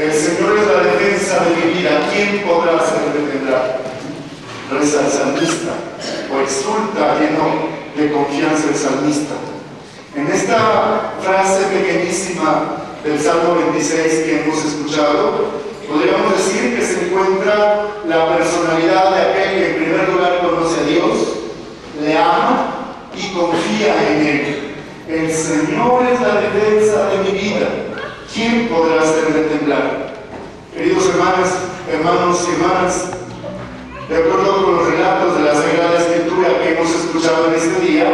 El Señor es la defensa de mi vida. ¿Quién podrá hacerme temblar? Reza el salmista, o exulta lleno de confianza el salmista. En esta frase pequeñísima del Salmo 26 que hemos escuchado, podríamos decir que se encuentra la personalidad de aquel que en primer lugar conoce a Dios, le ama y confía en Él. El Señor es la defensa de mi vida. ¿Quién podrá hacerme temblar? Queridos hermanos y hermanas, de acuerdo con los relatos de la Sagrada Escritura que hemos escuchado en este día,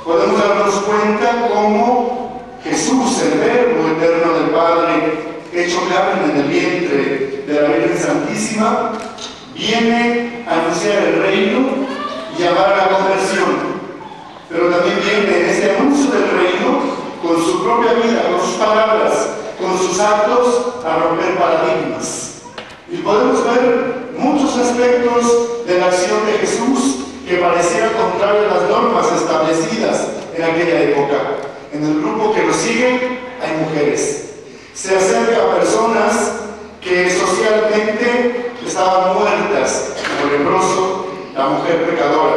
podemos darnos cuenta cómo Jesús, el Verbo eterno del Padre, hecho carne en el vientre de la Virgen Santísima, viene a anunciar el reino y llamar a la conversión. Pero también viene en este anuncio del reino con su propia vida, con sus palabras, con sus actos, a romper paradigmas. Y podemos ver muchos aspectos de la acción de Jesús que parecieran contrarios a las normas establecidas en aquella época. En el grupo que lo sigue hay mujeres. Se acerca a personas que socialmente estaban muertas, como el leproso, la mujer pecadora.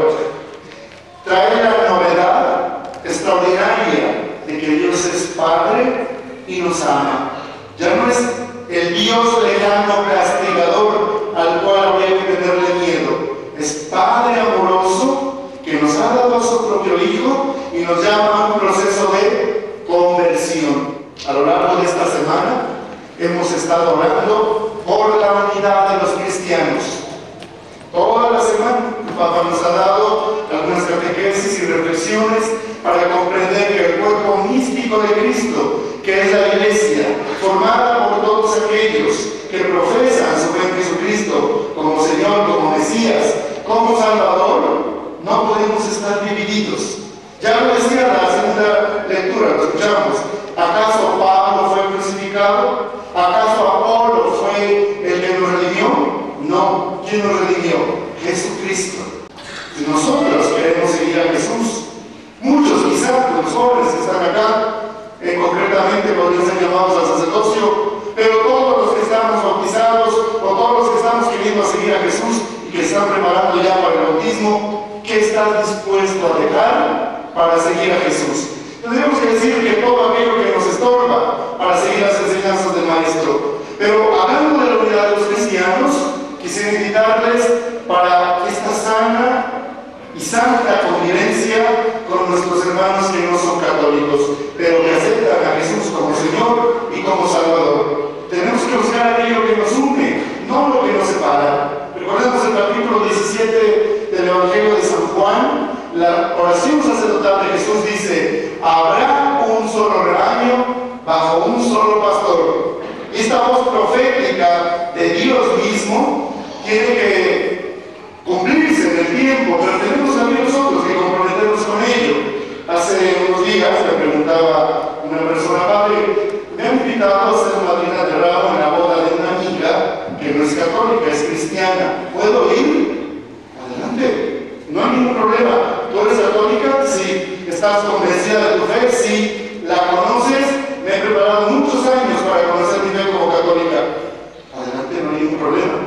Trae la novedad extraordinaria de que Dios es Padre y nos ama. Ya no es el Dios lejano castigador al cual habría que tenerle miedo. Es Padre amoroso que nos ha dado a su propio Hijo y nos llama a un proceso de conversión. A lo largo de esta semana hemos estado orando por la unidad de los cristianos. Toda la semana el Papa nos ha dado algunas catequesis y reflexiones para comprender que el cuerpo místico de Cristo, que es la Iglesia, formada por todos aquellos que profesan su fe en Jesucristo como Señor, como Mesías, como Salvador, no podemos estar divididos. Ya lo decía la segunda lectura, lo escuchamos. ¿Acaso Pablo fue crucificado? ¿Acaso Apolo fue el que nos redimió? No. ¿Quién nos redimió? Jesucristo. Y nosotros queremos seguir a Jesús. Muchos, quizás, los jóvenes que están acá, concretamente podrían ser llamados al sacerdocio, pero todos los que estamos bautizados o todos los que estamos queriendo seguir a Jesús y que están preparando ya para el bautismo, ¿qué estás dispuesto a dejar para seguir a Jesús? Tendríamos que decir que todo aquello que nos estorba para seguir las enseñanzas del Maestro. Pero hablando de la unidad de los cristianos, quisiera invitarles para esta sana y santa convivencia con nuestros hermanos que no son católicos, pero que aceptan a Jesús como Señor y como Salvador. Tenemos que buscar aquello que nos une, no lo que nos separa. Recordemos el capítulo 17 del Evangelio de San Juan, la oración sacerdotal de Jesús dice: habrá un solo rebaño bajo un solo pastor. Esta voz profética de Dios mismo tiene que cumplirse en el tiempo, pero tenemos también nosotros que comprometernos con ello. Hace unos días me preguntaba una persona: padre, me han invitado a hacer madrina de ramo en la boda de una amiga que no es católica, es cristiana. ¿Puedo ir? Adelante, no hay ningún problema. ¿Tú eres católica? Sí. ¿Estás convencida de tu fe? Sí. ¿La conoces? Me he preparado muchos años para conocer mi fe como católica. Adelante, no hay ningún problema.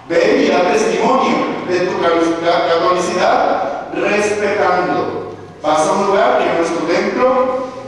Ve y da testimonio de tu catolicidad respetando. Vas a un lugar que no es tu templo,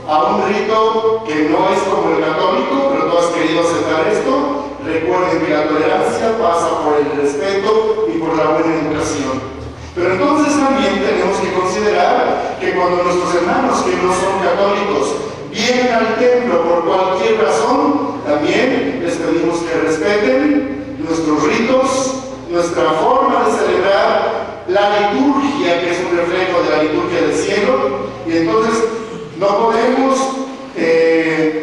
a un rito que no es como el católico, pero tú has querido aceptar esto. Recuerden que la tolerancia pasa por el respeto y por la buena educación. Pero entonces también tenemos que considerar que cuando nuestros hermanos que no son católicos vienen al templo por cualquier razón, también les pedimos que respeten nuestros ritos, nuestra forma de celebrar la liturgia, que es un reflejo de la liturgia del cielo, y entonces no podemos,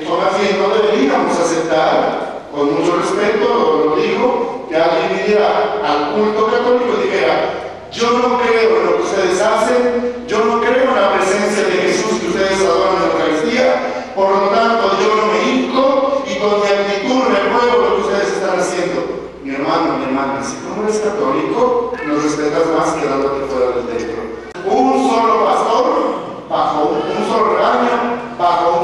o más bien no deberíamos aceptar, con mucho respeto, lo digo, que alguien viniera al culto católico y dijera: yo no creo en lo que ustedes hacen, yo no creo en la presencia de Jesús que ustedes adoran en la Eucaristía, por lo tanto yo no me hinco y con mi actitud renuevo lo que ustedes están haciendo. Mi hermano, mi hermana, si tú no eres católico, nos respetas más que dándote fuera del templo. Un solo pastor, bajo un solo rebaño, bajo un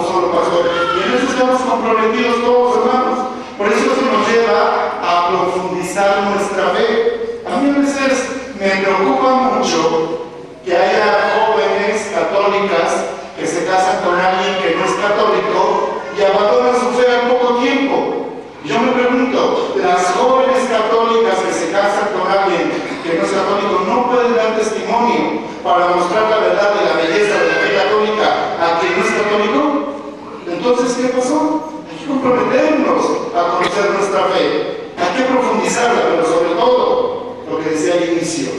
católico y abandonan su fe al poco tiempo. Yo me pregunto, las jóvenes católicas que se casan con alguien que no es católico no pueden dar testimonio para mostrar la verdad y la belleza de la fe católica a quien no es católico. Entonces, ¿qué pasó? Hay que comprometernos a conocer nuestra fe, hay que profundizarla, pero sobre todo, lo que decía al inicio,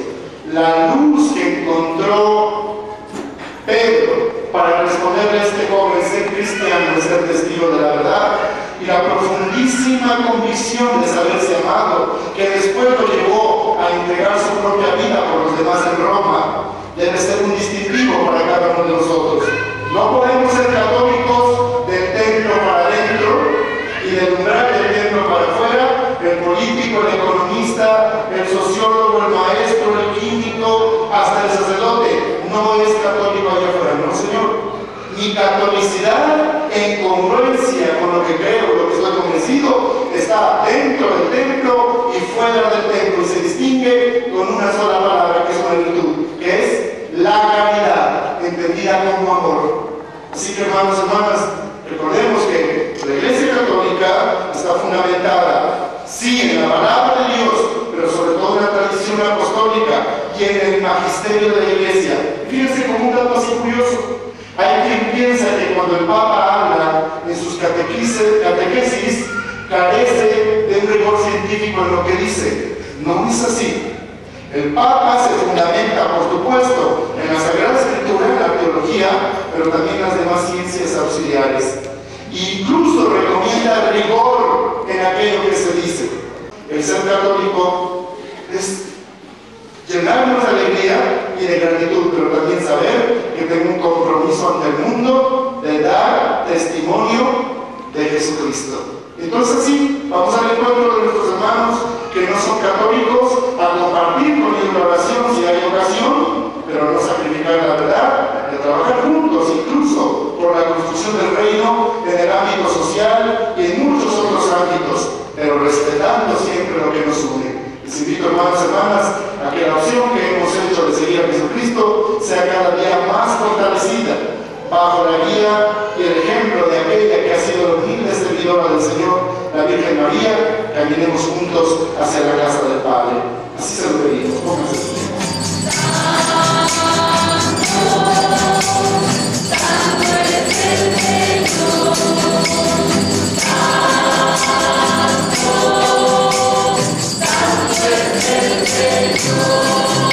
la luz que encontró Pedro para responderle a este joven, ser cristiano, ser testigo de la verdad, y la profundísima convicción de saberse amado, que después lo llevó a entregar su propia vida por los demás en Roma, debe ser un distintivo para cada uno de nosotros. No podemos ser católicos del templo para adentro y del umbral del templo para afuera, el político, el economista, el sociólogo, el maestro, el químico, hasta el sacerdote. No es católico allá afuera, no, señor. Mi catolicidad, en congruencia con lo que creo, lo que estoy convencido, está dentro del templo y fuera del templo, y se distingue con una sola palabra, que es una virtud, que es la caridad, entendida como amor. Así que, hermanos y hermanas, recordemos que la Iglesia Católica está fundamentada, sí, en la palabra de Dios, pero sobre todo en la tradición apostólica y en el magisterio de la Iglesia. Fíjense como un dato así curioso. Hay quien piensa que cuando el Papa habla en sus catequesis, carece de un rigor científico en lo que dice. No es así. El Papa se fundamenta, por supuesto, en la Sagrada Escritura, en la teología, pero también en las demás ciencias auxiliares. Incluso recomienda rigor en aquello que se dice. El ser católico es llenarnos de alegría y de gratitud, pero también saber que tengo un compromiso ante el mundo de dar testimonio de Jesucristo. Entonces sí, vamos al encuentro de nuestros hermanos que no son católicos, a compartir con ellos la oración si hay ocasión, pero no sacrificar la verdad, de trabajar juntos incluso por la construcción del reino en el ámbito social y en muchos otros ámbitos, pero respetando siempre lo que nos une. Les invito, hermanos y hermanas, a que la opción que hemos hecho de seguir a Jesucristo sea cada día más fortalecida bajo la guía y el ejemplo de aquella que ha sido la humilde servidora del Señor, la Virgen María. Caminemos juntos hacia la casa del Padre. Así se lo pedimos. Pónganse de pie. Santo es el Señor, santo es el Señor.